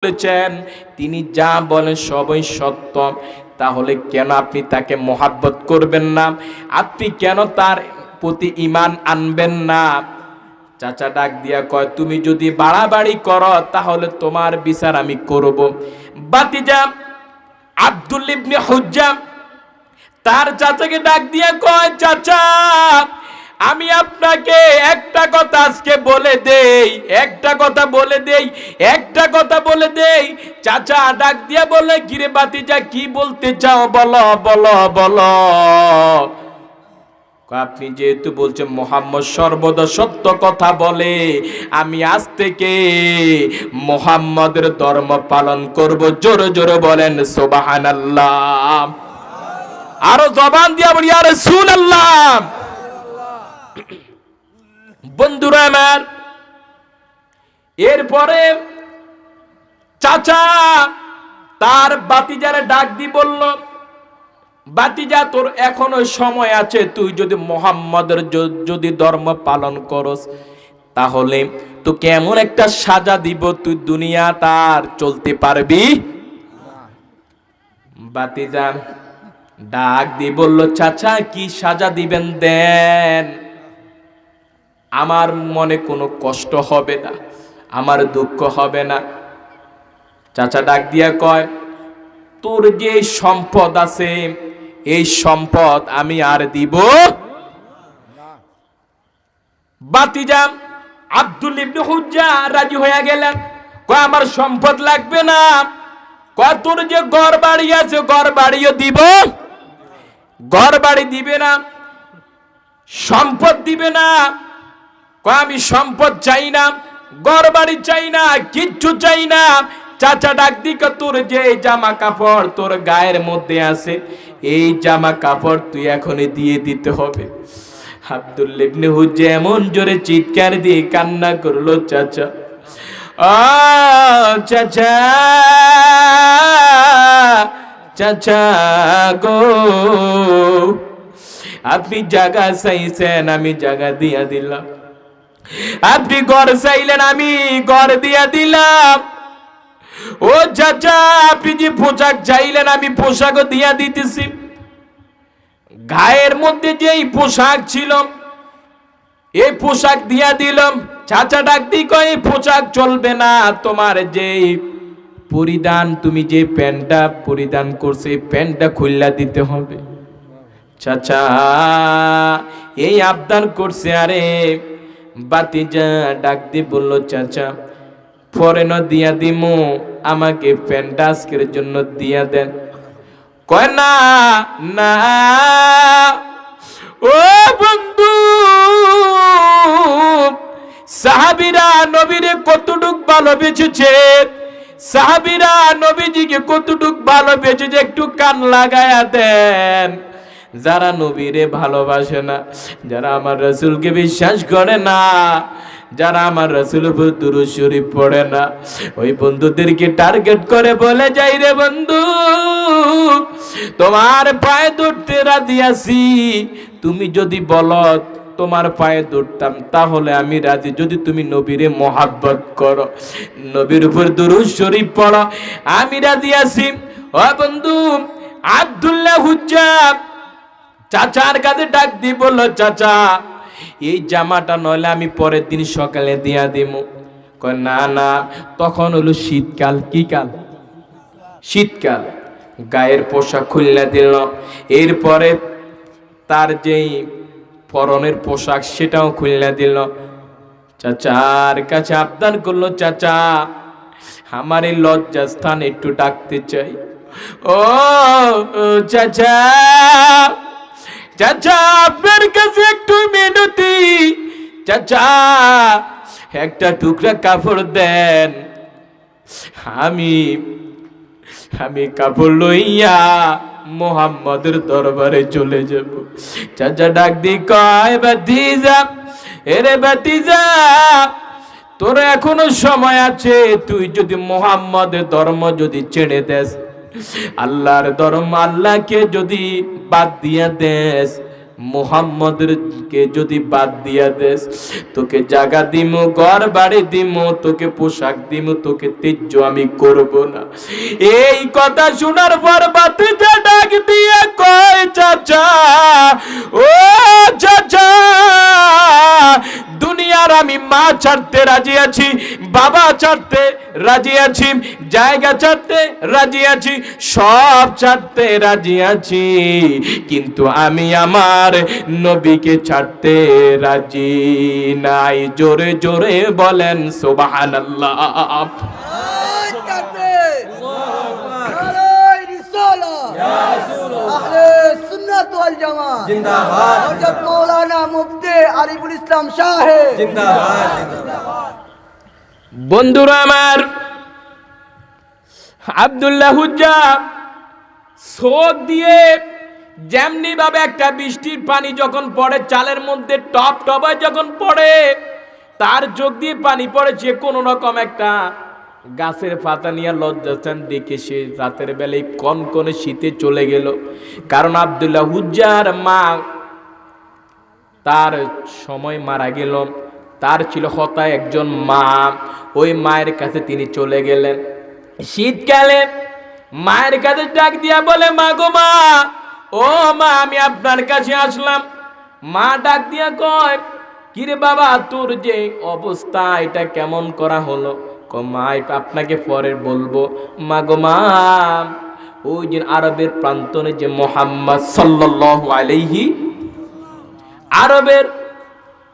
বলেছেন তিনি যা বলেন সবই সত্য, তাহলে কেন আপনি তাকে মহাব্বত করবেন না? আপনি কেন তার প্রতি ঈমান আনবেন না? চাচা ডাক দিয়া কয়, তুমি যদি বাড়াবাড়ি করো তাহলে তোমার বিচার আমি করব। বাতিজা আব্দুল ইবনে হুজ্জা তার চাচাকে ডাক দিয়া কয়, চাচা আমি আপনাকে একটা কথা আজকে বলে দেই, একটা কথা বলে দেই। চাচা ডাক দিয়া বলে, কিরে বাতিজা কি বলতে চাও, বলো বলো বলো। আপনি যেহেতু বলছেন মুহাম্মদ সর্বদা সত্য কথা বলে, আমি আজ থেকে মুহাম্মদের ধর্ম পালন করব। জোরে জোরে বলেন সুবহানাল্লাহ। আরো জবান দিয়া বলি ইয়া রাসূলুল্লাহ। বন্ধুরা আমার, এরপরে চাচা তার বাতিজারে ডাক দি বলল, বাতিজা তোর এখনো সময় আছে, তুই যদি মুহাম্মদের যদি ধর্ম পালন করস তাহলে তোকে এমন একটা সাজা দিব তুই দুনিয়া তার চলতে পারবি। বাতিজা ডাক দি বলল, চাচা কি সাজা দিবেন দেন, আমার মনে কোনো কষ্ট হবে না, আমার দুঃখ হবে না। চাচা ডাক দিয়া কয়, তোর যে সম্পদ আছে এই সম্পদ আমি আর দিব। বাতিজা আব্দুল ইবনে হুজ্জা রাজি হয়ে গেলেন, কয় আমার সম্পদ লাগবে না, কয় তোর যে ঘর বাড়ি আছে ঘর বাড়িও দিব। ঘর বাড়ি দিবে না, সম্পদ দিবে না। কয় আমি সম্পদ চাই না, ঘর বাড়ি চাই না, কিচ্ছু চাই না। চাচা ডাক দিক, তোর যে জামা কাপড় তোর গায়ের মধ্যে আছে এই জামা কাপড় তুই এখনই দিয়ে দিতে হবে। আব্দুল ইবনে হুজ্জা এমন জোরে চিৎকার দিয়ে কান্না করলো, চাচা ও চাচা, চাচা গো, আপনি জায়গা চাইছেন আমি জায়গা দিয়া দিলাম, আপনি ঘর চাইলেন আমি ঘর দিয়া দিলাম। ও চাচা আপনি যে পোশাক চাইলেন আমি পোশাকও দিয়া দিতেছি। গায়ের মধ্যে যেই পোশাক ছিল এই পোশাক দিয়া দিলাম। চাচা ডাক দি কয়, এই পোশাক চলবে না, তোমার যেই পরিধান তুমি যে প্যান্টটা পরিধান করছে এই প্যান্টটা খুললা দিতে হবে। চাচা এই আবদার করছে। আরে বাতিজা ডাক দি বলল, চাচা পরে না দিয়া দিমু, আমাকে প্যান্টটা আজকের জন্য দিয়া দেন। কয় না না ও বন্ধু, সাহাবীরা নবীরে কতটুক ভালোবেসেছে, সাহাবীরা নবীজিকে কতটুক ভালোবেসেছে একটু কান লাগায়া দেন। যারা নবীরে ভালোবাসে না, যারা আমার রাসূলকে বিশ্বাস করে না, যারা আমার রাসূলের উপর দুরূদ শরীফ পড়ে না, ওই বন্ধুদেরকে টার্গেট করে বলে যাই, রে বন্ধু তোমার পায়ে ধরতে রাজি আছি, তুমি যদি বলো তোমার পায়ে ধরতাম তাহলে আমি রাজি, যদি তুমি নবীরে মহাব্বত করো, নবীর উপর দুরূদ শরীফ পড়ো, আমি রাজি আছি। ও বন্ধু আব্দুল্লাহ হুজ্জা চাচার কাছে ডাক দি বলল, চাচা এই জামাটা নইলে আমি পরের দিন সকালে দিয়া দিব। কয় না না, তখন হলো শীতকাল। কি কাল? শীতকাল। গায়ের পোশাক খুললা দিল, এরপরে তার যেই পরনের পোশাক সেটাও খুললা দিল। চাচার কাছে আবদার করলো, চাচা আমার এই লজ্জাস্থান একটু ডাকতে চাই। ও চাচা, চাচা আপনার কাছে একটু মিনতি, চাচা একটা টুকরা কাপড় দেন, আমি কাপড় লইয়া মুহাম্মদের দরবারে চলে যাব। চাচা ডাক দি কয়, ভাতিজা এরে ভাতিজা তোর এখনো সময় আছে, তুই যদি মুহাম্মদের ধর্ম যদি ছেড়ে দেস, আল্লাহর ধর্ম আল্লাহকে যদি বাদ দিয়া দেস, মুহাম্মদকে যদি বাদ দিয়া দেস, তোকে জায়গা দিমু, ঘর বাড়ি দিমু, তোকে পোশাক দিমু, তোকে তেজ্য আমি করব না। এই কথা শোনার পর ভাতিজা ডাক দিয়ে কয়, চাচা, ও চাচা, দুনিয়ার আমি মা ছাড়তে রাজি আছি, বাবা ছাড়তে রাজি আছি, জায়গা ছাড়তে রাজি আছি, সব ছাড়তে রাজি আছি, কিন্তু আমি আমার নবীকে ছাড়তে রাজি নাই। জোরে জোরে বলেন সুবহানাল্লাহ। বন্ধুরা আমার, আব্দুল্লাহ হুজ্জা চোখ দিয়ে যেমনি ভাবে একটা বৃষ্টির পানি যখন পড়ে চালের মধ্যে টপ টপায় যখন পড়ে, তার চোখ দিয়ে পানি পড়ে, যে কোনো রকম একটা গাছের পাতা নিয়ে লজ্জাস্থান দেখে সে রাতের বেলায় কনকনে শীতে চলে গেল। কারণ আব্দুল্লাহ হুজ্জার মা তার সময় মারা গেল, তার ছিল হতা একজন মা, ওই মায়ের কাছে তিনি চলে গেলেন। শীতকালে মায়ের কাছে ডাক দিয়া বলে, মা গো মা, ও মা, আমি আপনার কাছে আসলাম। মা ডাক দিয়া কয়, কিরে বাবা, তোর যে অবস্থা এটা কেমন করা হলো? মা, আপনাকে পরে বলবো। মা গো মা, ওই যে আরবের প্রান্তরে যে মুহাম্মদ সাল্লাল্লাহু আলাইহি, আরবের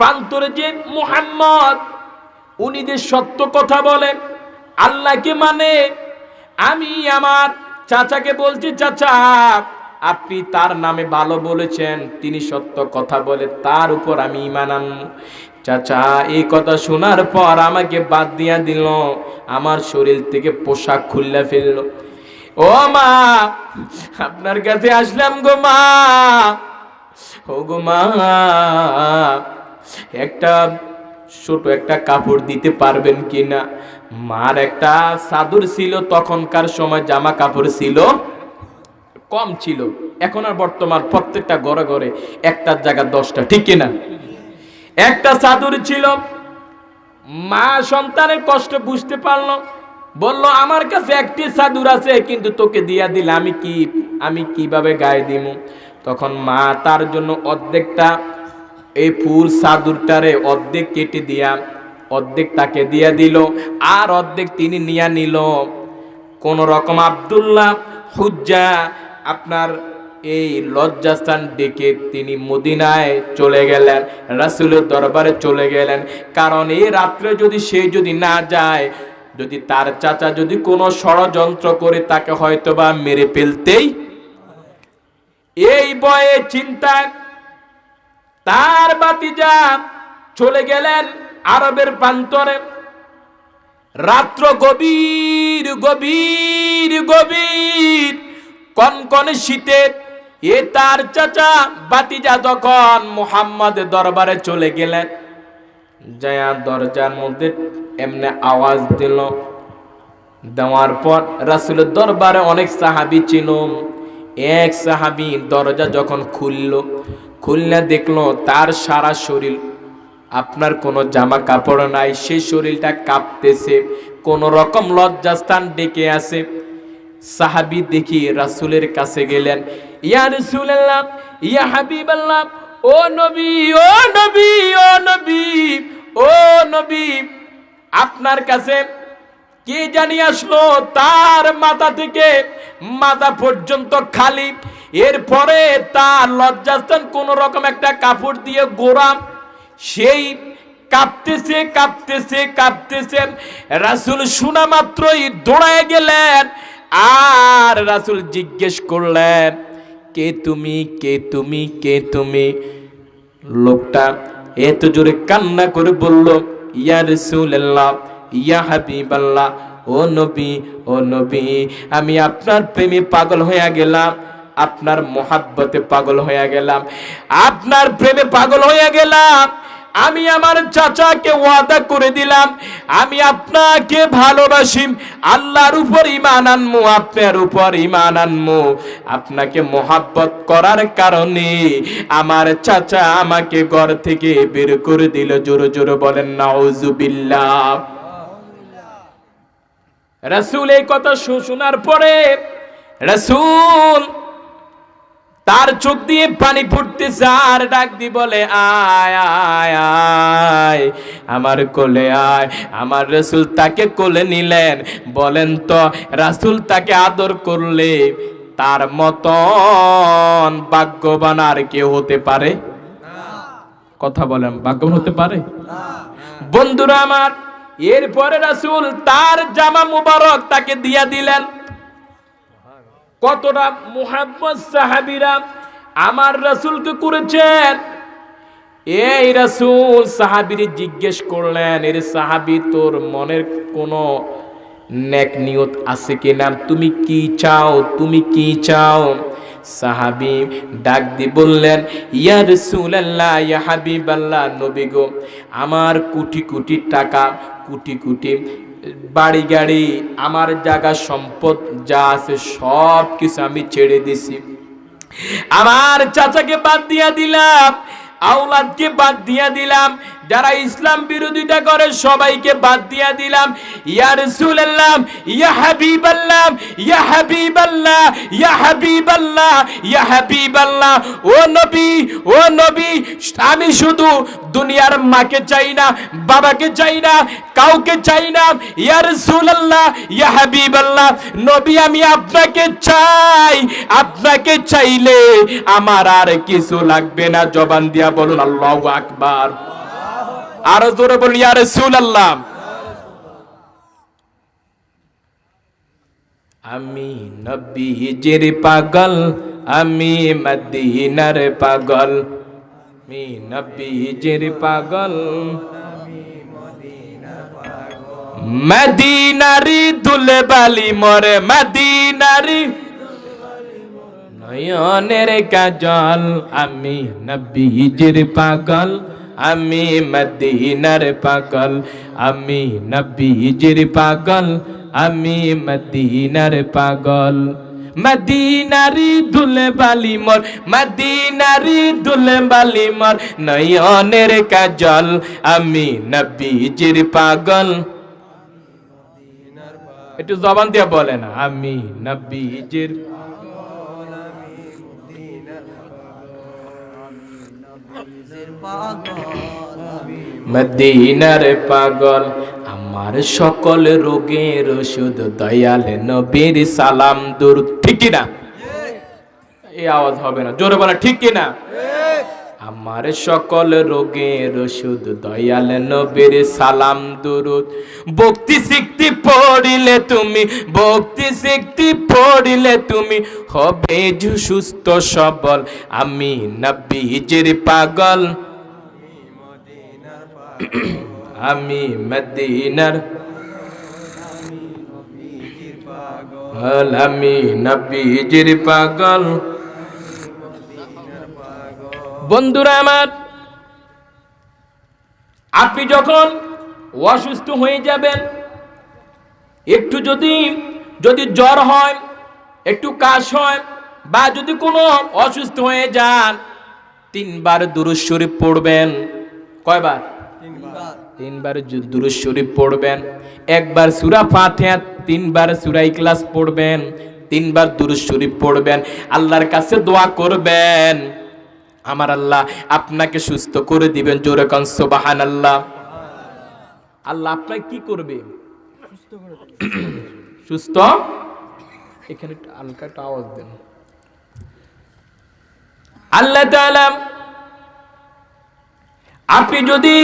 প্রান্তরে যে মুহাম্মদ, উনি যে সত্য কথা বলেন, আল্লাহকে মানে, আমি আমার চাচাকে বলছি, চাচা আপনি তার নামে ভালো বলেছেন, তিনি সত্য কথা বলে, তার উপর আমি ঈমান আনবো। চাচা এই কথা শোনার পর আমাকে বাদ দিয়া দিল, আমার শরীর থেকে পোশাক খুললা ফেললো। ও মা, আপনার কাছে আসলাম গো মা, ও গো মা, একটা ছোট একটা কাপড় দিতে পারবেন কিনা? মার একটা চাদর ছিল, তখনকার সময় জামা কাপড় ছিল কম ছিল, এখন আর বর্তমান প্রত্যেকটা ঘরে ঘরে একটার জায়গা 10টা, ঠিক কিনা? একটা চাদর ছিল। মা সন্তানের কষ্ট বুঝতে পারলো, বলল, আমার কাছে একটি চাদর আছে, কিন্তু তোকে দিয়া দিলে আমি কিভাবে গায়ে দিব? তখন মা তার জন্য অর্ধেকটা, এই ফুল চাদরটারে অর্ধেক কেটে দিয়া অর্ধেক তাকে দিয়া দিল, আর অর্ধেক তিনি নিয়ে নিল। কোন রকম আব্দুল্লাহ হুজ্জা আপনার এই লজ্জাস্থান ডেকে তিনি মদিনায় চলে গেলেন, রাসূলের দরবারে চলে গেলেন। কারণ এই রাত্রে যদি সে যদি না যায়, যদি তার চাচা যদি কোনো ষড়যন্ত্র করে তাকে হয়তোবা মেরে ফেলতেই, এই ভয়ে চিন্তায় তার ভাতিজা চলে গেলেন আরবের প্রান্তরে। রাত্র গভীর গভীর গভীর কনকনে শীতে এ তার চাচা ভাতিজা তখন মুহাম্মদের দরবারে চলে গেলেন। যায়া দরজার মধ্যে এমনি আওয়াজ দিল, দেওয়ার পর রাসূলের দরবারে অনেক সাহাবী ছিল। এক সাহাবী দরজা যখন খুললে দেখলো তার সারা শরীর, আপনার কোনো জামা কাপড় নাই, সেই শরীরটা কাঁপতেছে, কোন রকম লজ্জাস্থান ডেকে আছে। সাহাবী দেখি রাসূলের কাছে গেলেন, ইয়া রাসূলুল্লাহ, ইয়া হাবিবাল্লাহ, ও নবী, ও নবী, ও নবী, ও নবী, আপনার কাছে কে জানি আসলো, তার মাথা থেকে মাথা পর্যন্ত খালি, এরপরে তার লজ্জাস্থান কোন রকম একটা কাপড় দিয়ে গোড়া, সেই কাঁপতেছে কাঁপতেছে কাঁপতেছে। রাসূল শোনা মাত্রই দৌড়ায় গেলেন, আর রাসূল জিজ্ঞেস করলেন, কে তুমি, কে তুমি, কে তুমি? লোকটা এত জোরে কান্না করে বলল, ইয়া রাসূলুল্লাহ, ইয়া হাবিবাল্লাহ, ও নবী, ও নবী, আমি আপনার প্রেমে পাগল হয়ে গেলাম, আপনার মোহাব্বতে পাগল হয়ে গেলাম, আপনার প্রেমে পাগল হয়ে গেলাম, আমি আমার চাচাকে ওয়াদা করে দিলাম আমি আপনাকে ভালোবাসি, আল্লাহর উপর ঈমান আনমু, আপনার উপর ঈমান আনমু। আপনাকে মোহাব্বত করার কারণে আমার চাচা আমাকে ঘর থেকে বের করে দিল। জোরে জোরে বলেন নাউজুবিল্লাহ। রাসূল এই কথা শোনার পরে রাসূল তার চোখ দিয়ে পানি ফুটতেছে আর ডাক দি বলে আয় আয় আয় আমার কোলে আয়। আমার রাসূল তাকে কোলে নিলেন। বলেন তো রাসূল তাকে আদর করলে তার মতন ভাগ্যবান আর কেউ হতে পারে? কথা বলেন, ভাগ্যবান হতে পারে? বন্ধুরা আমার, এরপরে রাসূল তার জামা মুবারক তাকে দিয়া দিলেন। কতটা মুহাব্বত সাহাবীরা আমার রাসূলকে করেছেন। এই রাসূল সাহাবীরে জিজ্ঞেস করলেন, এর সাহাবী তোর মনের কোনো নেক নিয়ত আছে কিনা? তুমি কি চাও? তুমি কি চাও? সাহাবী ডাক দি বললেন, ইয়া রাসূলুল্লাহ, ইয়া হাবিবাল্লাহ, নবী গো, আমার কোটি কোটি টাকা, কোটি কোটি বাড়ি গাড়ি, আমার জায়গা সম্পদ যা আছে সব কিছু আমি ছেড়ে দিছি। আমার চাচাকে বাদ দিয়া দিলাম, আওলাদকে বাদ দিয়া দিলাম, যারা ইসলাম বিরোধিতা করে সবাইকে বাদ দিয়া দিলাম। ইয়া রাসূলুল্লাহ, ইয়া হাবিবাল্লাহ, ইয়া হাবিবাল্লাহ, ইয়া হাবিবাল্লাহ, ইয়া হাবিবাল্লাহ, ও নবী, ও নবী, আমি শুধু দুনিয়ার মাকে চাই না, বাবাকে চাই না, কাউকে চাই না। ইয়া রাসূলুল্লাহ, ইয়া হাবিবাল্লাহ, নবী আমি আপনাকে চাই। আপনাকে চাইলে আমার আর কিছু লাগবে না। জবান দিয়া বলুন আল্লাহু আকবার। আরো জোরে বলি ইয়া রাসূলুল্লাহ। আমি নবীজির পাগল, আমি মদিনার পাগল, আমি নবীজির পাগল, মদিনারি দুলে বালি মরে, মদিনারি নয়নের কাজল, আমি নবীজির পাগল, আমি মদিনার পাগল, আমি নবীজির পাগল, আমি মদিনার পাগল। মদিনারি দুলে বালি মোর, মদিনারি দুলে বালি মোর, নয়নের কাজল, আমি নবীজির পাগল। একটু জবান দিয়ে বলে না, আমি নবীজির মদিনার পাগল। আমার সকল রোগের ওষুধ দয়াল নবীর সালাম দুরূদ। ঠিক কি না? এই আওয়াজ হবে না, জোরে বলা ঠিক কি না? আমার সকল রোগের ওষুধ দয়াল নবীর সালাম দুরূদ। ভক্তি সিক্তি পড়িলে তুমি, ভক্তি সিক্তি পড়িলে তুমি হবে সুস্থ সবল, আমি নবীজির পাগল, আমি মদিনার, আমি নবীজির পাগল। বন্ধুরা আমার, আপনি যখন অসুস্থ হয়ে যাবেন, একটু যদি জ্বর হয়, একটু কাশ হয়, বা যদি কোনো অসুস্থ হয়ে যান, 3 বার দুরূদ শরীফ পড়বেন। কয়বার? 3 বার দুরূদ শরীফ পড়বেন। 1 বার সূরা ফাতিহা, 3 বার সূরা ইখলাস পড়বেন, 3 বার দুরূদ শরীফ পড়বেন। আল্লাহর কাছে দোয়া করবেন, আমার আল্লাহ আপনাকে সুস্থ করে দিবেন। জোরে কান সুবহানাল্লাহ। আল্লাহ আপনাকে কি করবে? সুস্থ। এখানে হালকা একটা আওয়াজ দেন। আল্লাহ তাআলা আপনি যদি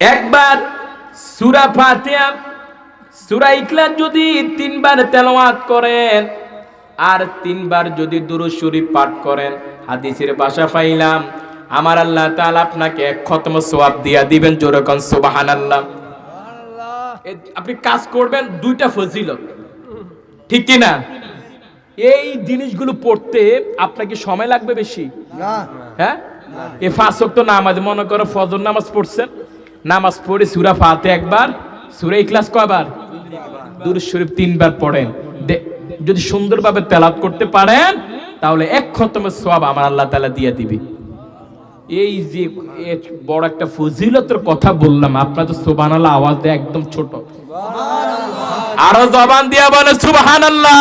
একবার সূরা ফাতিহা, সূরা ইখলাস যদি 3 বার তেলাওয়াত করেন, আর 3 বার যদি দুরূদ শরীফ পাঠ করেন, হাদিসের ভাষা পাইলাম আমার আল্লাহ তাআলা আপনাকে 1 খতম সওয়াব দিয়া দিবেন। জোরে কোন সুবহানাল্লাহ। আপনি কাজ করবেন, 2টা ফজিলত। ঠিক কি না? এই জিনিসগুলো পড়তে আপনাকে সময় লাগবে বেশি না? হ্যাঁ, এই 5 ওয়াক্ত নামাজ মনে করো ফজর নামাজ পড়ছেন, নামাজ পড়ে সূরা ফাতিহা একবার, সূরা ইখলাস কয়বার, দুরূদ শরীফ 3 বার পড়েন। যদি সুন্দরভাবে তেলাওয়াত করতে পারেন তাহলে 1 খতমের সওয়াব আমার আল্লাহ তাআলা দিয়ে দিবে। এই যে বড় একটা ফজিলতের কথা বললাম, আপনারা তো সুবহানাল্লাহ আওয়াজ দেয় একদম ছোট, সুবহানাল্লাহ, আরো জবান দিয়া বলে সুবহানাল্লাহ।